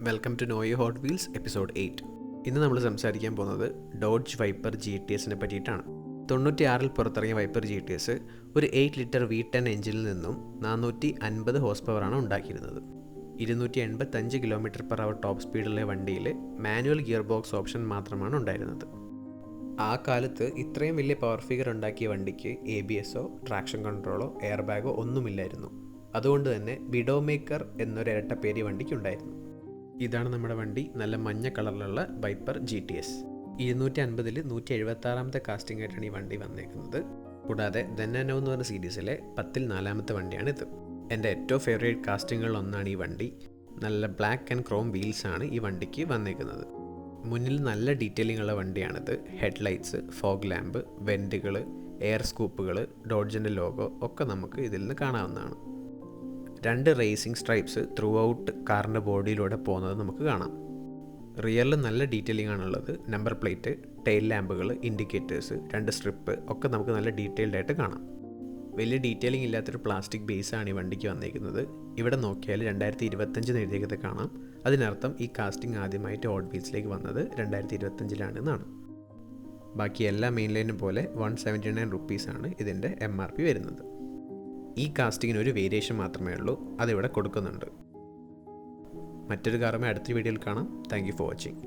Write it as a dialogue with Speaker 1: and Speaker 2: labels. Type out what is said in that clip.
Speaker 1: Welcome to know your Hot Wheels episode 8. ഇന്ന് നമ്മൾ സംസാരിക്കാൻ പോകുന്നത് ഡോഡ്ജ് വൈപ്പർ GTSനെ പറ്റിയിട്ടാണ്. 96 പുറത്തിറങ്ങിയ വൈപ്പർ GTS ഒരു 8 ലിറ്റർ V10 എഞ്ചിനിൽ നിന്നും 450 ഹോഴ്സ് പവറാണ് ഉണ്ടാക്കിയിരുന്നത്. 285 km/h ടോപ്പ് സ്പീഡുള്ള വണ്ടിയിൽ മാനുവൽ ഗിയർ ബോക്സ് ഓപ്ഷൻ മാത്രമാണ് ഉണ്ടായിരുന്നത്. ആ കാലത്ത് ഇത്രയും വലിയ പവർ ഫിഗർ ഉണ്ടാക്കിയ വണ്ടിക്ക് ABSO, ട്രാക്ഷൻ കൺട്രോളോ, എയർ ബാഗോ ഒന്നുമില്ലായിരുന്നു. അതുകൊണ്ട് തന്നെ വിഡോ മേക്കർ എന്നൊരു ഇരട്ട പേര് വണ്ടിക്കുണ്ടായിരുന്നു. ഇതാണ് നമ്മുടെ വണ്ടി, നല്ല മഞ്ഞ കളറിലുള്ള വൈപ്പർ GTS. 250-ൽ 176ാമത്തെ കാസ്റ്റിംഗ് ആയിട്ടാണ് ഈ വണ്ടി വന്നേക്കുന്നത്. കൂടാതെ ദെൻ ആൻഡ് നൗ എന്ന് പറഞ്ഞ സീരീസിലെ 10-ൽ 4ാമത്തെ വണ്ടിയാണിത്. എൻ്റെ ഏറ്റവും ഫേവറേറ്റ് കാസ്റ്റിങ്ങുകളിലൊന്നാണ് ഈ വണ്ടി. നല്ല ബ്ലാക്ക് ആൻഡ് ക്രോം വീൽസാണ് ഈ വണ്ടിക്ക് വന്നേക്കുന്നത്. മുന്നിൽ നല്ല ഡീറ്റെയിലിംഗ് ഉള്ള വണ്ടിയാണിത്. ഹെഡ്ലൈറ്റ്സ്, ഫോഗ് ലാമ്പ്, വെൻറ്റുകൾ, എയർ സ്കൂപ്പുകൾ, ഡോഡ്ജിൻ്റെ ലോഗോ ഒക്കെ നമുക്ക് ഇതിൽ നിന്ന് കാണാവുന്നതാണ്. 2 റേസിംഗ് സ്ട്രൈപ്സ് ത്രൂ ഔട്ട് കാറിൻ്റെ ബോഡിയിലൂടെ പോകുന്നത് നമുക്ക് കാണാം. റിയറിൽ നല്ല ഡീറ്റെയിലിംഗ് ആണുള്ളത്. നമ്പർ പ്ലേറ്റ്, ടെയിൽ ലാമ്പുകൾ, ഇൻഡിക്കേറ്റേഴ്സ്, 2 സ്ട്രിപ്പ് ഒക്കെ നമുക്ക് നല്ല ഡീറ്റെയിൽഡ് ആയിട്ട് കാണാം. വലിയ ഡീറ്റെയിലിംഗ് ഇല്ലാത്തൊരു പ്ലാസ്റ്റിക് ബേസാണ് ഈ വണ്ടിക്ക് വന്നിരിക്കുന്നത്. ഇവിടെ നോക്കിയാൽ 2025 എഴുതിയത് കാണാം. അതിനർത്ഥം ഈ കാസ്റ്റിംഗ് ആദ്യമായിട്ട് ഹോട്ട് വീൽസിലേക്ക് വന്നത് 2025 ബാക്കി എല്ലാ മെയിൻ ലൈനും പോലെ 179 റുപ്പീസാണ് ഇതിൻ്റെ MRP വരുന്നത്. ഈ കാസ്റ്റിങ്ങിന് ഒരു വേരിയേഷൻ മാത്രമേ ഉള്ളൂ, അതിവിടെ കൊടുക്കുന്നുണ്ട്. മറ്റൊരു കാറുമായി അടുത്ത വീഡിയോയിൽ കാണാം. Thank you for watching.